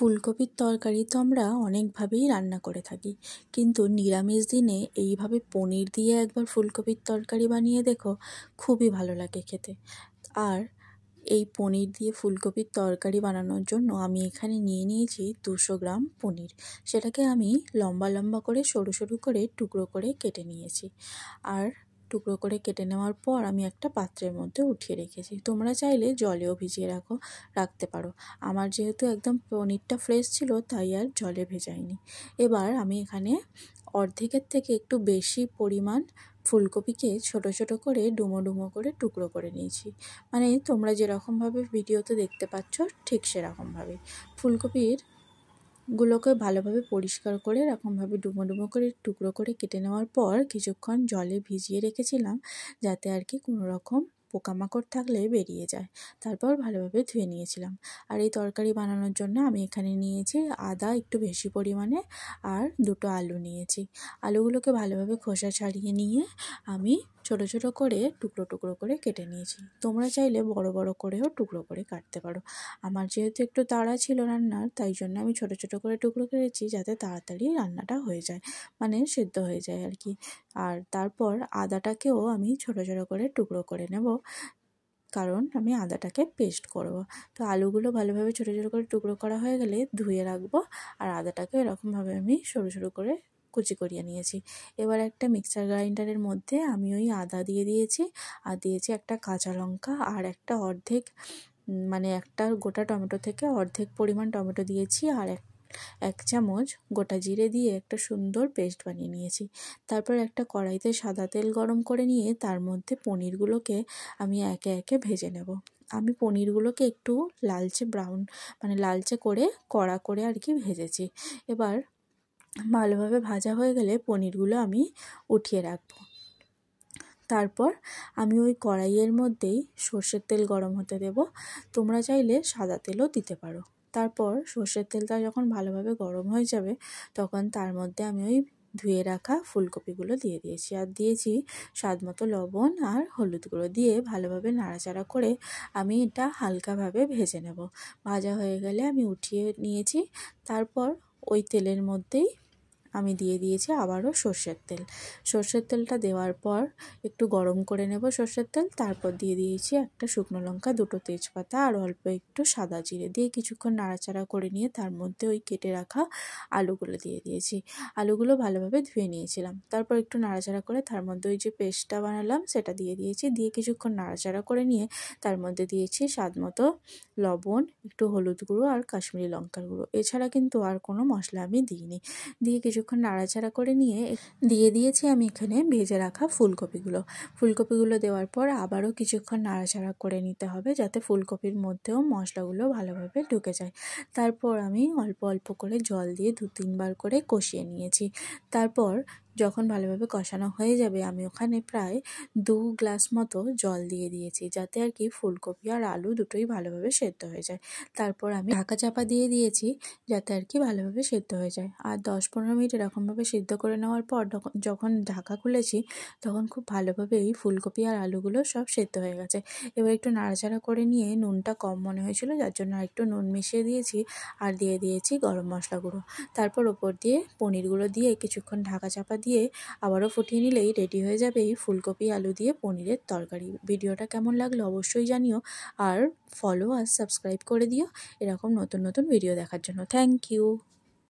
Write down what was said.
ফুলকপির তরকারি তো আমরা অনেকভাবেই রান্না করে থাকি, কিন্তু নিরামিষ দিনে এইভাবে পনির দিয়ে একবার ফুলকপির তরকারি বানিয়ে দেখো, খুবই ভালো লাগে খেতে। আর এই পনির দিয়ে ফুলকপির তরকারি বানানোর জন্য আমি এখানে নিয়ে নিয়েছি 200 গ্রাম পনির। সেটাকে আমি লম্বা লম্বা করে সরু সরু করে টুকরো করে কেটে নিয়েছি। আর টুকরো করে কেটে নেওয়ার পর আমি একটা পাত্রের মধ্যে উঠিয়ে রেখেছি। তোমরা চাইলে জলেও ভিজিয়ে রাখতে পারো। আমার যেহেতু একদম পনিরটা ফ্রেশ ছিল, তাই আর জলে ভেজাইনি। এবার আমি এখানে অর্ধেকের থেকে একটু বেশি পরিমাণ ফুলকপিকে ছোট ছোট করে ডুমো ডুমো করে টুকরো করে নিয়েছি। মানে তোমরা যেরকমভাবে ভিডিওতে দেখতে পাচ্ছ ঠিক সেরকমভাবে ফুলকপির গুলোকে ভালোভাবে পরিষ্কার করে এরকমভাবে ডুমো ডুমো করে টুকরো করে কেটে নেওয়ার পর কিছুক্ষণ জলে ভিজিয়ে রেখেছিলাম, যাতে আর কি কোনো রকম পোকামাকড় থাকলে বেরিয়ে যায়। তারপর ভালোভাবে ধুয়ে নিয়েছিলাম। আর এই তরকারি বানানোর জন্য আমি এখানে নিয়েছি আদা একটু বেশি পরিমাণে, আর 2টো আলু নিয়েছি। আলুগুলোকে ভালোভাবে খোসা ছাড়িয়ে নিয়ে আমি ছোট ছোট করে টুকরো টুকরো করে কেটে নিয়েছি। তোমরা চাইলে বড় বড় করেও টুকরো করে কাটতে পারো। আমার যেহেতু একটু তাড়া ছিল রান্নার, তাই জন্য আমি ছোট ছোট করে টুকরো করেছি, যাতে তাড়াতাড়ি রান্নাটা হয়ে যায়, মানে সেদ্ধ হয়ে যায় আর কি। আর তারপর আদাটাকেও আমি ছোট ছোট করে টুকরো করে নেব, কারণ আমি আদাটাকে পেস্ট করব। তো আলুগুলো ভালোভাবে ছোটো ছোটো করে টুকরো করা হয়ে গেলে ধুয়ে রাখবো, আর আদাটাকে এরকমভাবে আমি সরু সরু করে কুচি করিয়ে নিয়েছি। এবার একটা মিক্সার গ্রাইন্ডারের মধ্যে আমি ওই আদা দিয়ে দিয়েছি, আর দিয়েছি একটা কাঁচা লঙ্কা, আর একটা অর্ধেক মানে একটা গোটা টমেটো থেকে অর্ধেক পরিমাণ টমেটো দিয়েছি, আর এক চামচ গোটা জিরে দিয়ে একটা সুন্দর পেস্ট বানিয়ে নিয়েছি। তারপর একটা কড়াইতে সাদা তেল গরম করে নিয়ে তার মধ্যে পনিরগুলোকে আমি একে একে ভেজে নেব। আমি পনিরগুলোকে একটু লালচে ব্রাউন মানে লালচে করে কড়া করে আর কি ভেজেছি। এবার ভালোভাবে ভাজা হয়ে গেলে পনিরগুলো আমি উঠিয়ে রাখবো। তারপর আমি ওই কড়াইয়ের মধ্যেই সর্ষের তেল গরম হতে দেব। তোমরা চাইলে সাদা তেলও দিতে পারো। তারপর সর্ষের তেলটা যখন ভালোভাবে গরম হয়ে যাবে, তখন তার মধ্যে আমি ওই ধুয়ে রাখা ফুলকপিগুলো দিয়ে দিয়েছি, আর দিয়েছি স্বাদ মতো লবণ আর হলুদ গুঁড়ো দিয়ে ভালোভাবে নাড়াচাড়া করে আমি এটা হালকাভাবে ভেজে নেব। ভাজা হয়ে গেলে আমি উঠিয়ে নিয়েছি। তারপর ওই তেলের মধ্যেই আমি দিয়ে দিয়েছি আবারও সর্ষের তেল। সর্ষের তেলটা দেওয়ার পর একটু গরম করে নেব সর্ষের তেল। তারপর দিয়ে দিয়েছি একটা শুকনো লঙ্কা, 2টো তেজপাতা আর অল্প একটু সাদা জিরে দিয়ে কিছুক্ষণ নাড়াচাড়া করে নিয়ে তার মধ্যে ওই কেটে রাখা আলুগুলো দিয়ে দিয়েছি। আলুগুলো ভালোভাবে ধুয়ে নিয়েছিলাম। তারপর একটু নাড়াচাড়া করে তার মধ্যে ওই যে পেস্টটা বানালাম সেটা দিয়ে দিয়েছি। দিয়ে কিছুক্ষণ নাড়াচাড়া করে নিয়ে তার মধ্যে দিয়েছি স্বাদ মতো লবণ, একটু হলুদ গুঁড়ো আর কাশ্মীরি লঙ্কার গুঁড়ো। এছাড়া কিন্তু আর কোনো মশলা আমি দিইনি। দিয়ে কিছুক্ষণ নাড়াচাড়া করে নিয়ে দিয়ে দিয়েছি আমি এখানে ভেজে রাখা ফুলকপিগুলো দেওয়ার পর আবারও কিছুক্ষণ নাড়াচাড়া করে নিতে হবে, যাতে ফুলকপির মধ্যেও মশলাগুলো ভালোভাবে ঢুকে যায়। তারপর আমি অল্প অল্প করে জল দিয়ে 2-3 বার করে কষিয়ে নিয়েছি। তারপর যখন ভালোভাবে কষানো হয়ে যাবে, আমি ওখানে প্রায় 2 গ্লাস মতো জল দিয়ে দিয়েছি, যাতে আর কি ফুলকপি আর আলু দুটোই ভালোভাবে সেদ্ধ হয়ে যায়। তারপর আমি ঢাকা চাপা দিয়ে দিয়েছি, যাতে আর কি ভালোভাবে সেদ্ধ হয়ে যায়। আর 10-15 মিনিট এরকমভাবে সিদ্ধ করে নেওয়ার পর যখন ঢাকা খুলেছি, তখন খুব ভালোভাবে এই ফুলকপি আর আলুগুলো সব সেদ্ধ হয়ে গেছে। এবার একটু নাড়াচাড়া করে নিয়ে নুনটা কম মনে হয়েছিল, যার জন্য আরেকটু নুন মিশিয়ে দিয়েছি, আর দিয়ে দিয়েছি গরম মশলা গুঁড়ো। তারপর ওপর দিয়ে পনিরগুলো দিয়ে কিছুক্ষণ ঢাকা চাপা দিয়ে আবারও ফুটিয়ে নিলেই রেডি হয়ে যাবে এই ফুলকপি আলু দিয়ে পনিরের তরকারি। ভিডিওটা কেমন লাগলো অবশ্যই জানিও, আর ফলো আর সাবস্ক্রাইব করে দিও এরকম নতুন নতুন ভিডিও দেখার জন্য। Thank you.